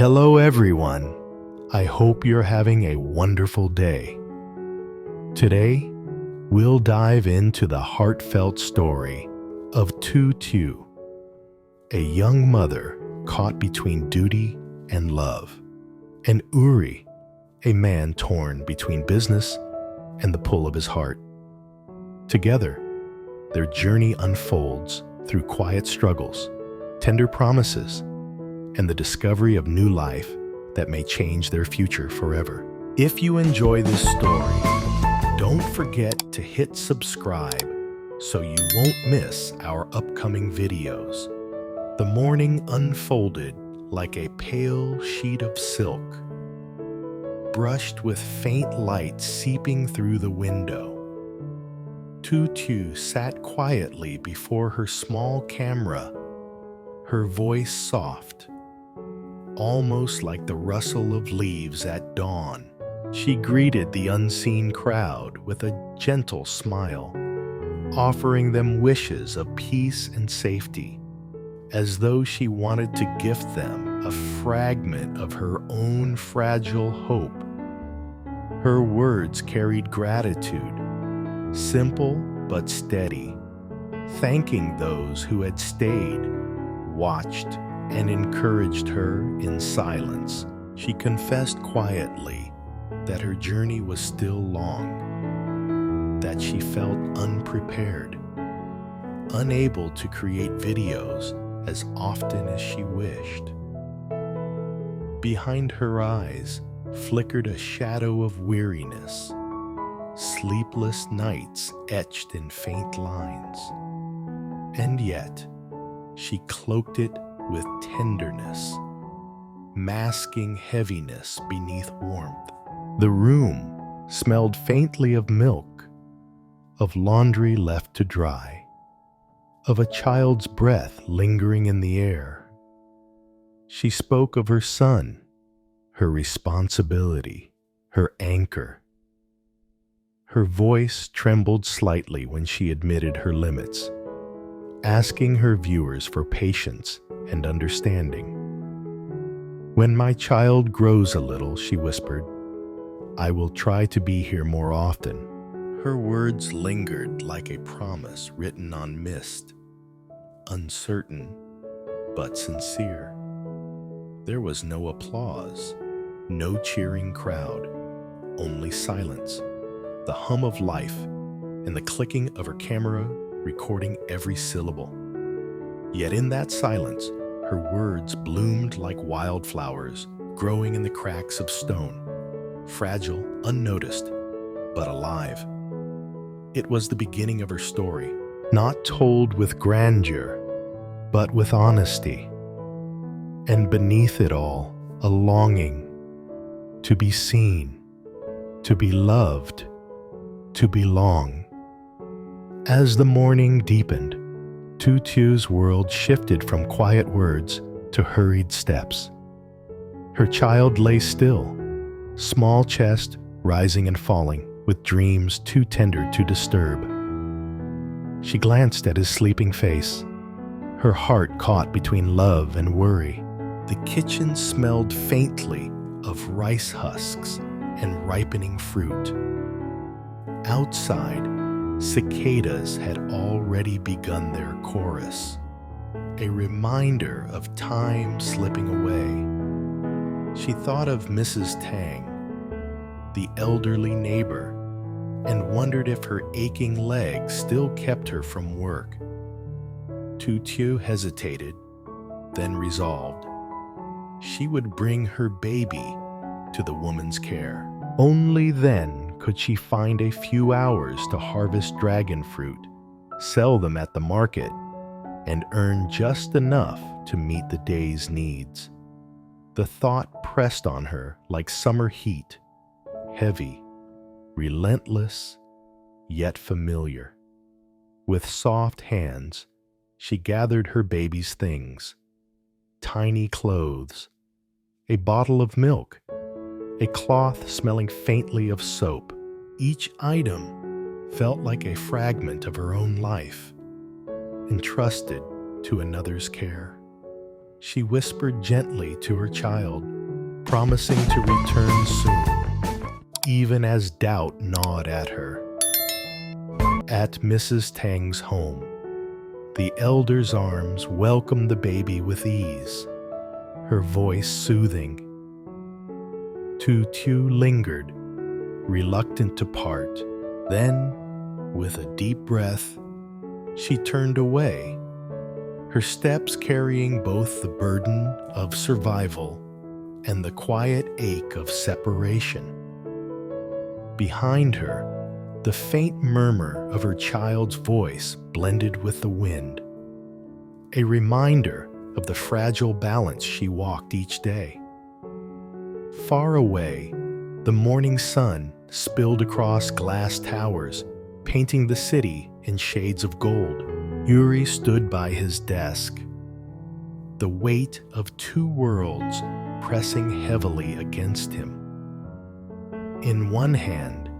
Hello, everyone. I hope you're having a wonderful day. Today, we'll dive into the heartfelt story of Tutu, a young mother caught between duty and love, and Uri, a man torn between business and the pull of his heart. Together, their journey unfolds through quiet struggles, tender promises, and the discovery of new life that may change their future forever. If you enjoy this story, don't forget to hit subscribe so you won't miss our upcoming videos. The morning unfolded like a pale sheet of silk, brushed with faint light seeping through the window. Tutu sat quietly before her small camera, her voice soft, almost like the rustle of leaves at dawn. She greeted the unseen crowd with a gentle smile, offering them wishes of peace and safety, as though she wanted to gift them a fragment of her own fragile hope. Her words carried gratitude, simple but steady, thanking those who had stayed, watched, and encouraged her in silence. She confessed quietly that her journey was still long, that she felt unprepared, unable to create videos as often as she wished. Behind her eyes flickered a shadow of weariness, sleepless nights etched in faint lines. And yet, she cloaked it with tenderness, masking heaviness beneath warmth. The room smelled faintly of milk, of laundry left to dry, of a child's breath lingering in the air. She spoke of her son, her responsibility, her anchor. Her voice trembled slightly when she admitted her limits, asking her viewers for patience and understanding. "When my child grows a little," she whispered, "I will try to be here more often." Her words lingered like a promise written on mist, uncertain but sincere. There was no applause, no cheering crowd, only silence, the hum of life, and the clicking of her camera recording every syllable. Yet in that silence, her words bloomed like wildflowers growing in the cracks of stone, fragile, unnoticed, but alive. It was the beginning of her story, not told with grandeur, but with honesty. And beneath it all, a longing to be seen, to be loved, to belong. As the morning deepened, Tutu's world shifted from quiet words to hurried steps. Her child lay still, small chest rising and falling, with dreams too tender to disturb. She glanced at his sleeping face, her heart caught between love and worry. The kitchen smelled faintly of rice husks and ripening fruit. Outside, cicadas had already begun their chorus, a reminder of time slipping away. She thought of Mrs. Tang, the elderly neighbor, and wondered if her aching legs still kept her from work. Tutu hesitated, then resolved. She would bring her baby to the woman's care. Only then could she find a few hours to harvest dragon fruit, sell them at the market, and earn just enough to meet the day's needs. The thought pressed on her like summer heat, heavy, relentless, yet familiar. With soft hands, she gathered her baby's things: tiny clothes, a bottle of milk, a cloth smelling faintly of soap. Each item felt like a fragment of her own life, entrusted to another's care. She whispered gently to her child, promising to return soon, even as doubt gnawed at her. At Mrs. Tang's home, the elder's arms welcomed the baby with ease, her voice soothing. Tu Tu lingered, reluctant to part. Then, with a deep breath, she turned away, her steps carrying both the burden of survival and the quiet ache of separation. Behind her, the faint murmur of her child's voice blended with the wind, a reminder of the fragile balance she walked each day. Far away, the morning sun spilled across glass towers, painting the city in shades of gold. Yuri stood by his desk, the weight of two worlds pressing heavily against him. In one hand,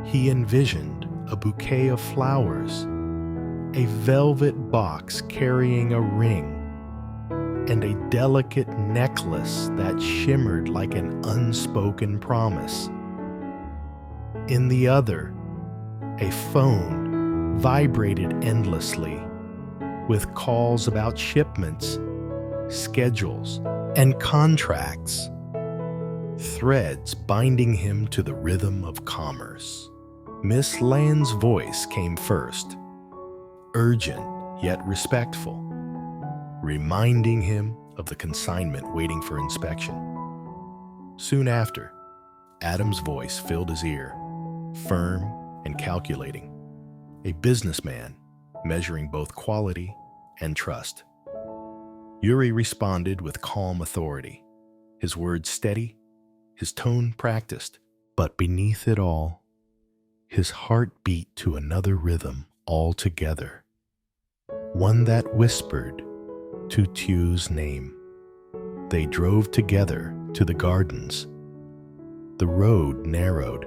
he envisioned a bouquet of flowers, a velvet box carrying a ring, and a delicate necklace that shimmered like an unspoken promise. In the other, a phone vibrated endlessly, with calls about shipments, schedules, and contracts, threads binding him to the rhythm of commerce. Miss Land's voice came first, urgent yet respectful, reminding him of the consignment waiting for inspection. Soon after, Adam's voice filled his ear, firm and calculating, a businessman measuring both quality and trust. Yuri responded with calm authority, his words steady, his tone practiced, but beneath it all, his heart beat to another rhythm altogether, one that whispered Tu Tu's name. They drove together to the gardens. The road narrowed,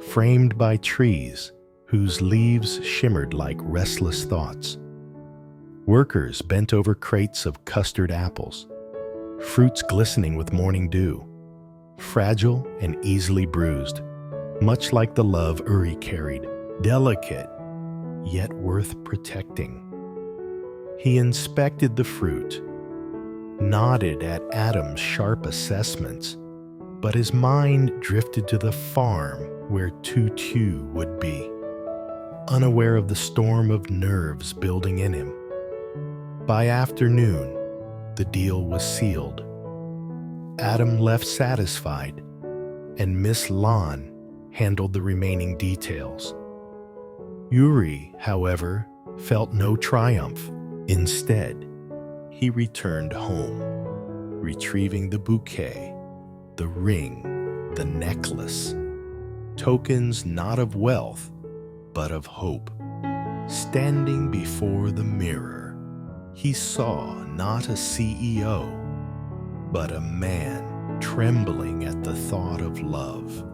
framed by trees whose leaves shimmered like restless thoughts. Workers bent over crates of custard apples, fruits glistening with morning dew, fragile and easily bruised, much like the love Uri carried, delicate yet worth protecting. He inspected the fruit, nodded at Adam's sharp assessments, but his mind drifted to the farm where Tu Tu would be, unaware of the storm of nerves building in him. By afternoon, the deal was sealed. Adam left satisfied, and Miss Lan handled the remaining details. Yuri, however, felt no triumph. Instead, he returned home, retrieving the bouquet, the ring, the necklace, tokens not of wealth, but of hope. Standing before the mirror, he saw not a CEO, but a man trembling at the thought of love.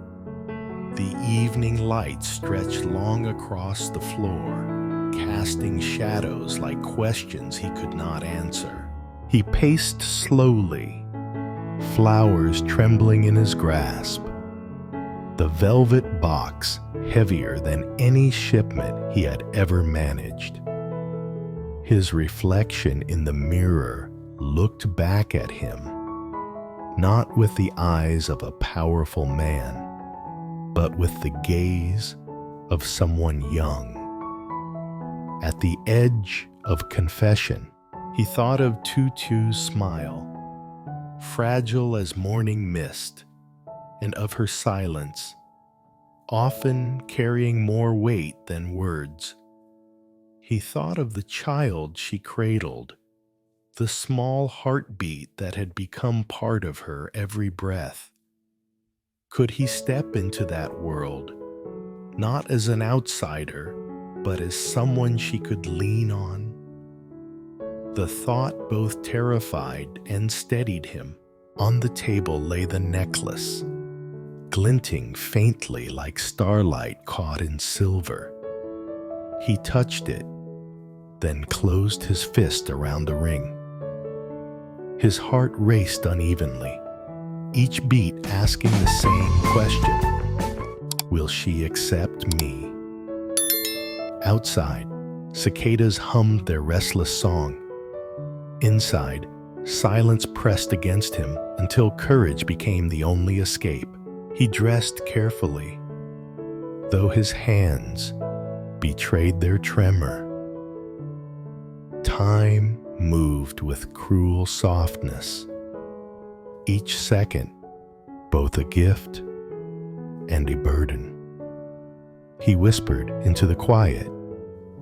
The evening light stretched long across the floor, casting shadows like questions he could not answer. He paced slowly, flowers trembling in his grasp, the velvet box heavier than any shipment he had ever managed. His reflection in the mirror looked back at him, not with the eyes of a powerful man, but with the gaze of someone young. At the edge of confession, he thought of Tu Tu's smile, fragile as morning mist, and of her silence, often carrying more weight than words. He thought of the child she cradled, the small heartbeat that had become part of her every breath. Could he step into that world, not as an outsider, but as someone she could lean on? The thought both terrified and steadied him. On the table lay the necklace, glinting faintly like starlight caught in silver. He touched it, then closed his fist around the ring. His heart raced unevenly, each beat asking the same question: will she accept me? Outside, cicadas hummed their restless song. Inside, silence pressed against him until courage became the only escape. He dressed carefully, though his hands betrayed their tremor. Time moved with cruel softness, each second both a gift and a burden. He whispered into the quiet,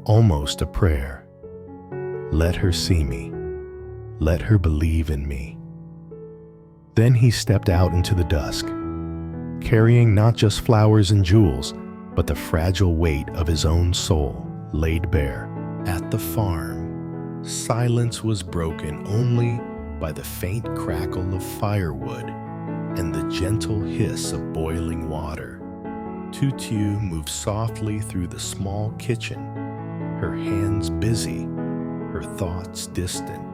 almost a prayer. Let her see me. Let her believe in me. Then he stepped out into the dusk, carrying not just flowers and jewels, but the fragile weight of his own soul laid bare. At the farm, silence was broken only by the faint crackle of firewood and the gentle hiss of boiling water. Tutu moved softly through the small kitchen, her hands busy, her thoughts distant.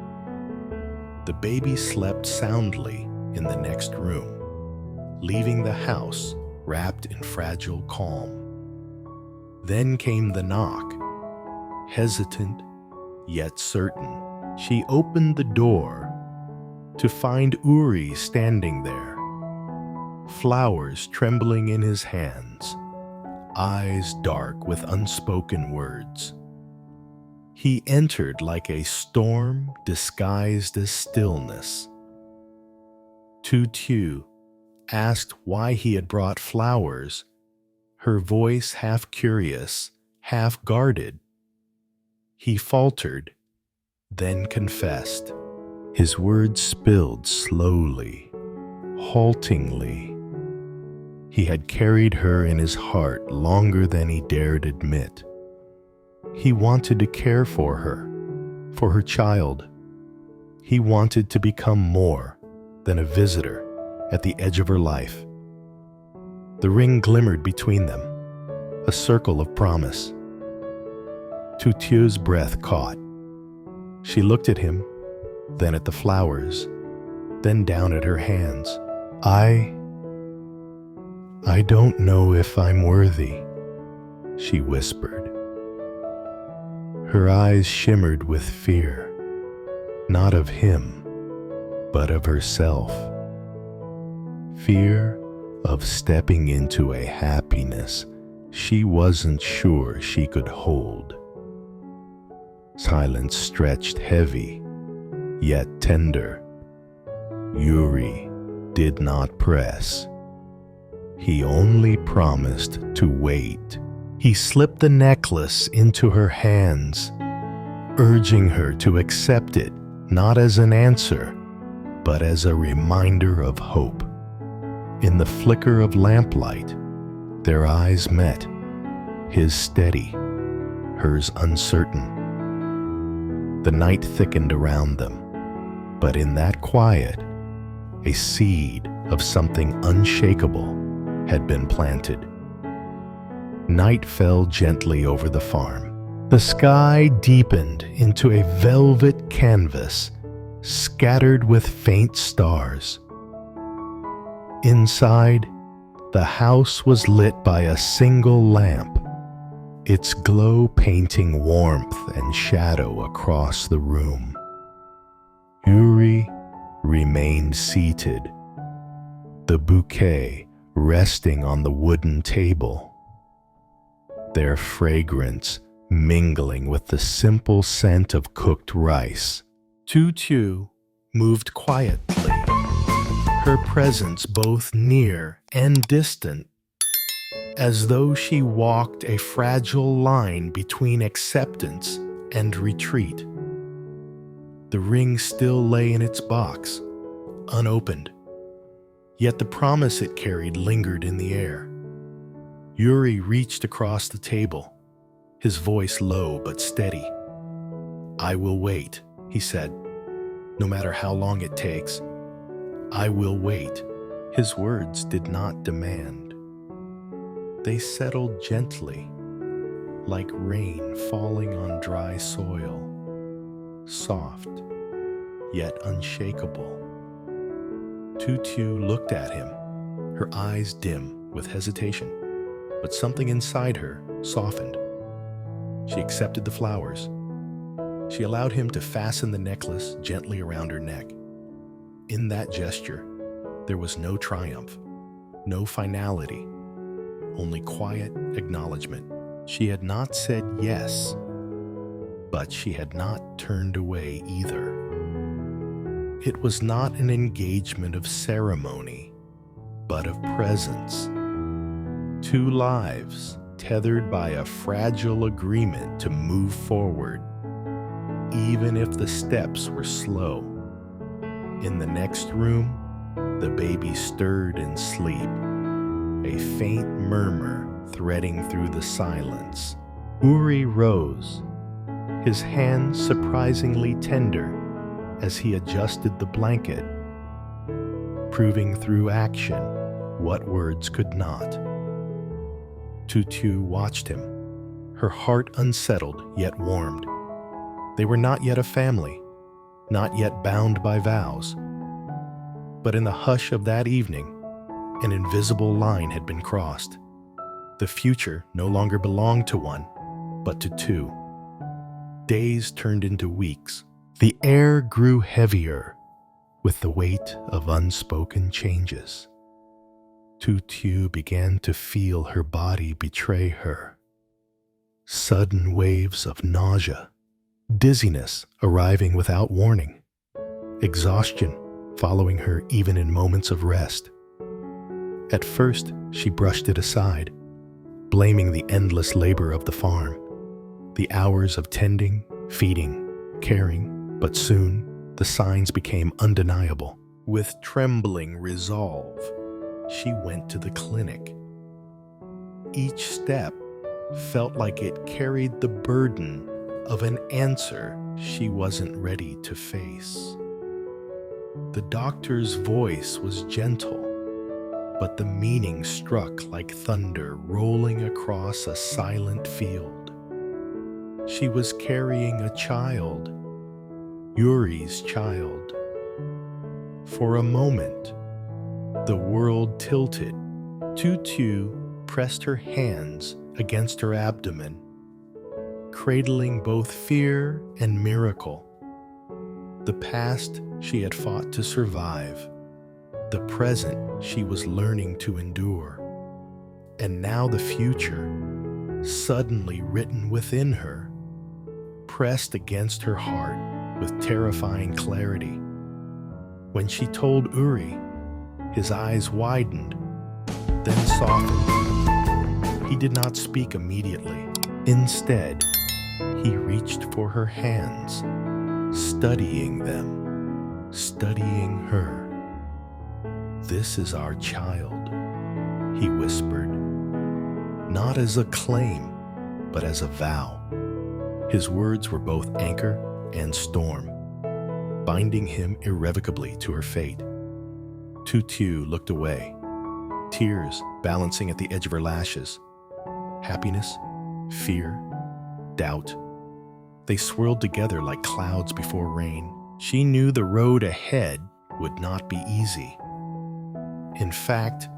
The baby slept soundly in the next room, leaving the house wrapped in fragile calm. Then came the knock. Hesitant, yet certain, she opened the door to find Uri standing there, flowers trembling in his hands, eyes dark with unspoken words. He entered like a storm disguised as stillness. Tutu asked why he had brought flowers, her voice half curious, half guarded. He faltered, then confessed. His words spilled slowly, haltingly. He had carried her in his heart longer than he dared admit. He wanted to care for her child. He wanted to become more than a visitor at the edge of her life. The ring glimmered between them, a circle of promise. Tutu's breath caught. She looked at him, then at the flowers, then down at her hands. I don't know if I'm worthy, she whispered. Her eyes shimmered with fear, not of him, but of herself. Fear of stepping into a happiness she wasn't sure she could hold. Silence stretched heavy, yet tender. Uri did not press. He only promised to wait. He slipped the necklace into her hands, urging her to accept it not as an answer, but as a reminder of hope. In the flicker of lamplight, their eyes met, his steady, hers uncertain. The night thickened around them, but in that quiet, a seed of something unshakable had been planted. Night fell gently over the farm. The sky deepened into a velvet canvas, scattered with faint stars. Inside, the house was lit by a single lamp, its glow painting warmth and shadow across the room. Uri remained seated, the bouquet resting on the wooden table, their fragrance mingling with the simple scent of cooked rice. Tutu moved quietly, her presence both near and distant, as though she walked a fragile line between acceptance and retreat. The ring still lay in its box, unopened, yet the promise it carried lingered in the air. Uri reached across the table, his voice low but steady. "I will wait," he said, "no matter how long it takes. I will wait." His words did not demand. They settled gently, like rain falling on dry soil, soft, yet unshakable. Tutu looked at him, her eyes dim with hesitation, but something inside her softened. She accepted the flowers. She allowed him to fasten the necklace gently around her neck. In that gesture, there was no triumph, no finality, only quiet acknowledgement. She had not said yes, but she had not turned away either. It was not an engagement of ceremony, but of presence. Two lives tethered by a fragile agreement to move forward, even if the steps were slow. In the next room, the baby stirred in sleep, a faint murmur threading through the silence. Uri rose, his hands surprisingly tender as he adjusted the blanket, proving through action what words could not. Tutu watched him, her heart unsettled yet warmed. They were not yet a family, not yet bound by vows. But in the hush of that evening, an invisible line had been crossed. The future no longer belonged to one, but to two. Days turned into weeks. The air grew heavier with the weight of unspoken changes. Tutu began to feel her body betray her. Sudden waves of nausea, dizziness arriving without warning, exhaustion following her even in moments of rest. At first, she brushed it aside, blaming the endless labor of the farm, the hours of tending, feeding, caring, but soon the signs became undeniable. With trembling resolve, she went to the clinic. Each step felt like it carried the burden of an answer she wasn't ready to face. The doctor's voice was gentle, but the meaning struck like thunder rolling across a silent field. She was carrying a child, Uri's child. For a moment, the world tilted. Tutu pressed her hands against her abdomen, cradling both fear and miracle. The past she had fought to survive, the present she was learning to endure, and now the future, suddenly written within her, pressed against her heart with terrifying clarity. When she told Uri, his eyes widened, then softened. He did not speak immediately. Instead, he reached for her hands, studying them, studying her. "This is our child," he whispered, not as a claim, but as a vow. His words were both anchor and storm, binding him irrevocably to her fate. Tutu looked away, tears balancing at the edge of her lashes. Happiness, fear, doubt. They swirled together like clouds before rain. She knew the road ahead would not be easy. In fact,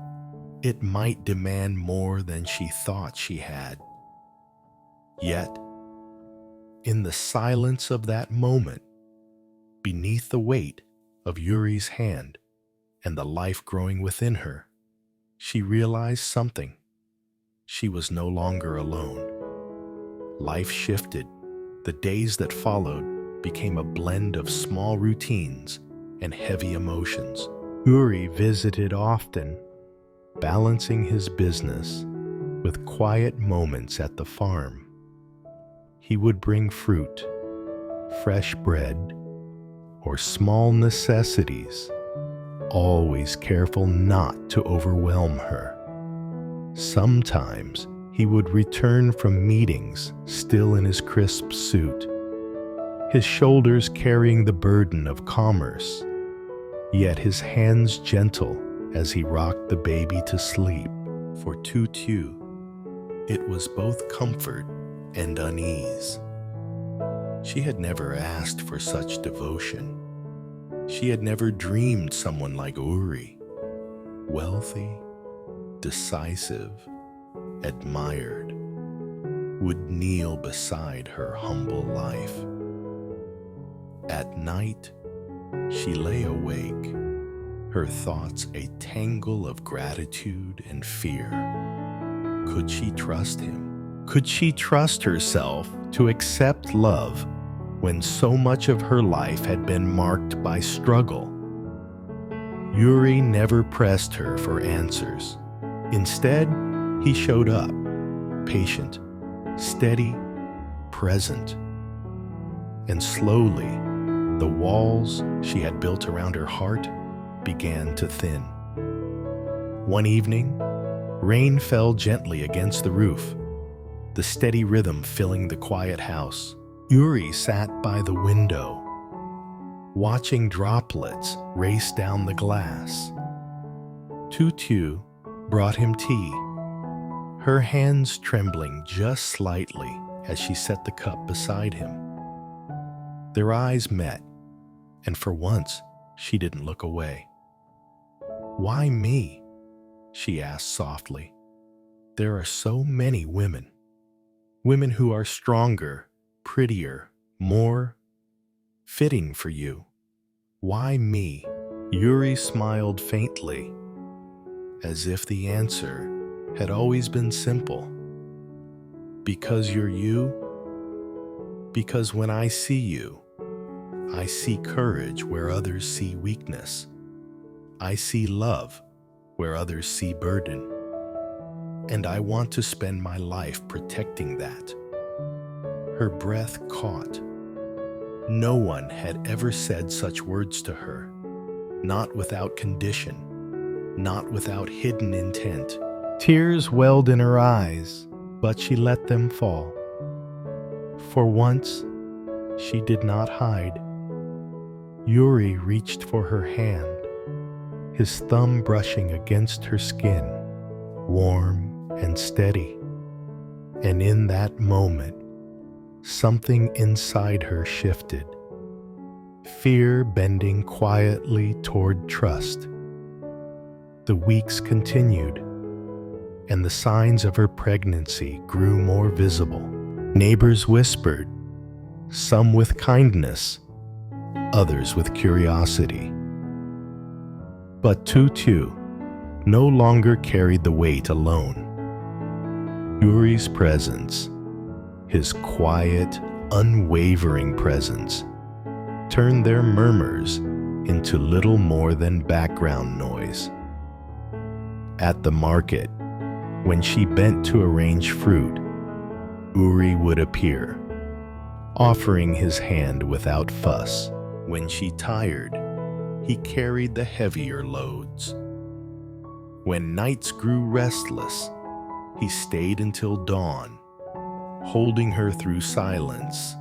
it might demand more than she thought she had. Yet, in the silence of that moment, beneath the weight of Uri's hand and the life growing within her, she realized something. She was no longer alone. Life shifted. The days that followed became a blend of small routines and heavy emotions. Uri visited often, balancing his business with quiet moments at the farm. He would bring fruit, fresh bread, or small necessities, always careful not to overwhelm her. Sometimes he would return from meetings still in his crisp suit, his shoulders carrying the burden of commerce, yet his hands gentle as he rocked the baby to sleep. For Tutu, it was both comfort and unease. She had never asked for such devotion, She had never dreamed someone like Uri, wealthy, decisive, admired, would kneel beside her humble life. At night, she lay awake, her thoughts a tangle of gratitude and fear. Could she trust him? Could she trust herself to accept love when so much of her life had been marked by struggle? Uri never pressed her for answers. Instead, he showed up, patient, steady, present. And slowly, the walls she had built around her heart began to thin. One evening, rain fell gently against the roof, the steady rhythm filling the quiet house. Uri sat by the window, watching droplets race down the glass. Tutu brought him tea, her hands trembling just slightly as she set the cup beside him. Their eyes met, and for once, she didn't look away. "Why me?" she asked softly. "There are so many women. Women who are stronger, prettier, more fitting for you. Why me?" Uri smiled faintly, as if the answer had always been simple. "Because you're you. Because when I see you, I see courage where others see weakness. I see love where others see burden. And I want to spend my life protecting that." Her breath caught. No one had ever said such words to her, not without condition, not without hidden intent. Tears welled in her eyes, but she let them fall. For once, she did not hide. Uri reached for her hand, his thumb brushing against her skin, warm and steady. And in that moment, something inside her shifted, fear bending quietly toward trust. The weeks continued, and the signs of her pregnancy grew more visible. Neighbors whispered, some with kindness, others with curiosity. But Tutu no longer carried the weight alone. Uri's presence, his quiet, unwavering presence, turned their murmurs into little more than background noise. At the market, when she bent to arrange fruit, Uri would appear, offering his hand without fuss. When she tired, he carried the heavier loads. When nights grew restless, he stayed until dawn, holding her through silence.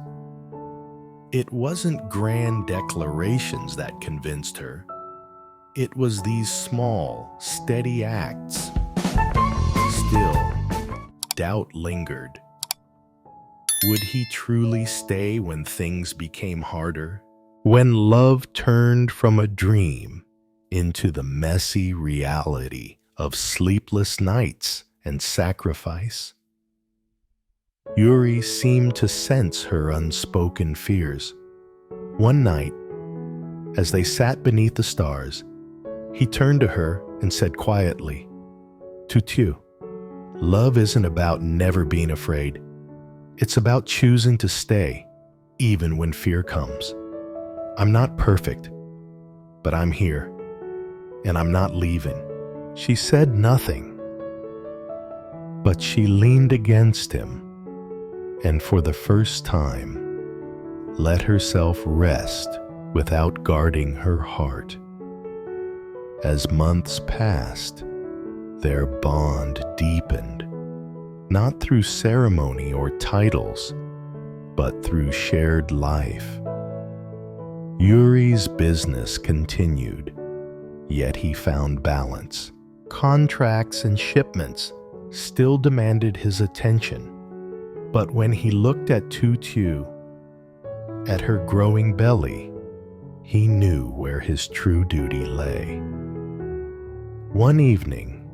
It wasn't grand declarations that convinced her. It was these small, steady acts. Still, doubt lingered. Would he truly stay when things became harder? When love turned from a dream into the messy reality of sleepless nights and sacrifice? Uri seemed to sense her unspoken fears. One night, as they sat beneath the stars, he turned to her and said quietly, "Tutu, love isn't about never being afraid. It's about choosing to stay, even when fear comes. I'm not perfect, but I'm here, and I'm not leaving." She said nothing, but she leaned against him, and for the first time, let herself rest without guarding her heart. As months passed, their bond deepened, not through ceremony or titles, but through shared life. Uri's business continued, yet he found balance. Contracts and shipments still demanded his attention, but when he looked at Tutu, at her growing belly, He knew where his true duty lay. One evening,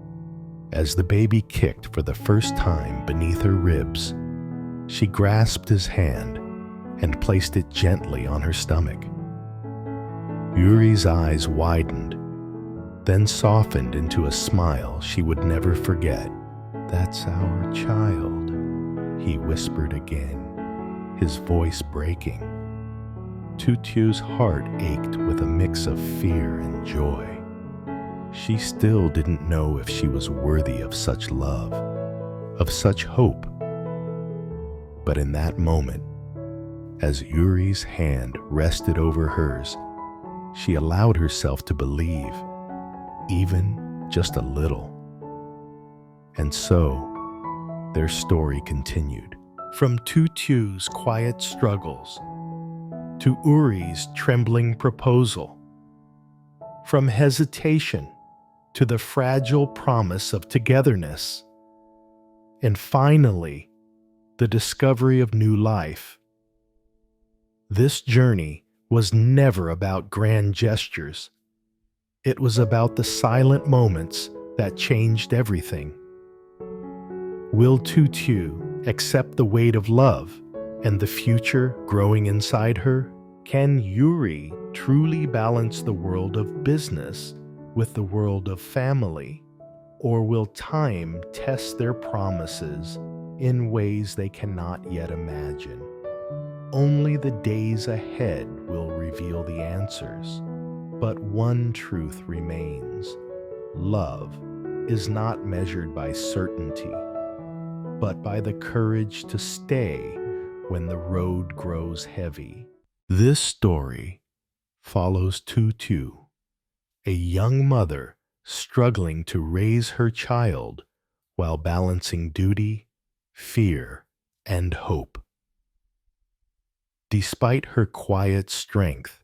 as the baby kicked for the first time beneath her ribs, she grasped his hand and placed it gently on her stomach. Yuri's eyes widened, then softened into a smile she would never forget. "That's our child," he whispered again, his voice breaking. Tutu's heart ached with a mix of fear and joy. She still didn't know if she was worthy of such love, of such hope. But in that moment, as Yuri's hand rested over hers, she allowed herself to believe, even just a little. And so, their story continued. From Tutu's quiet struggles to Uri's trembling proposal, from hesitation to the fragile promise of togetherness, and finally, the discovery of new life. This journey was never about grand gestures. It was about the silent moments that changed everything. Will Tutu accept the weight of love and the future growing inside her? Can Yuri truly balance the world of business with the world of family? Or will time test their promises in ways they cannot yet imagine? Only the days ahead will reveal the answers. But one truth remains: love is not measured by certainty, but by the courage to stay when the road grows heavy. This story follows Tutu, a young mother struggling to raise her child while balancing duty, fear, and hope. Despite her quiet strength,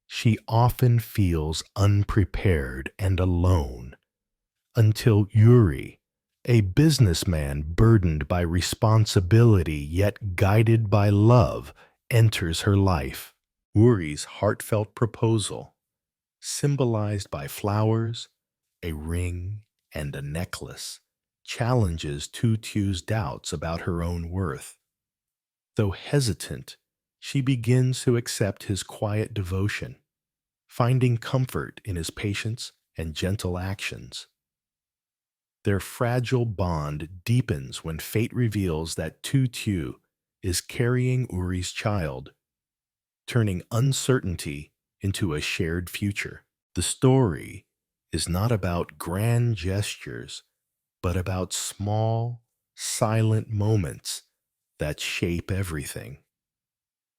she often feels unprepared and alone until Yuri, a businessman burdened by responsibility yet guided by love, enters her life. Yuri's heartfelt proposal, symbolized by flowers, a ring, and a necklace, challenges Tutu's doubts about her own worth. Though hesitant, she begins to accept his quiet devotion, finding comfort in his patience and gentle actions. Their fragile bond deepens when fate reveals that Tutu is carrying Uri's child, turning uncertainty into a shared future. The story is not about grand gestures, but about small, silent moments that shape everything.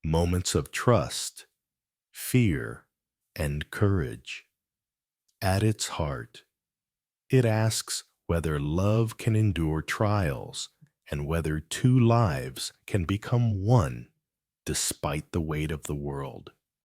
Moments of trust, fear, and courage. At its heart, it asks whether love can endure trials and whether two lives can become one despite the weight of the world.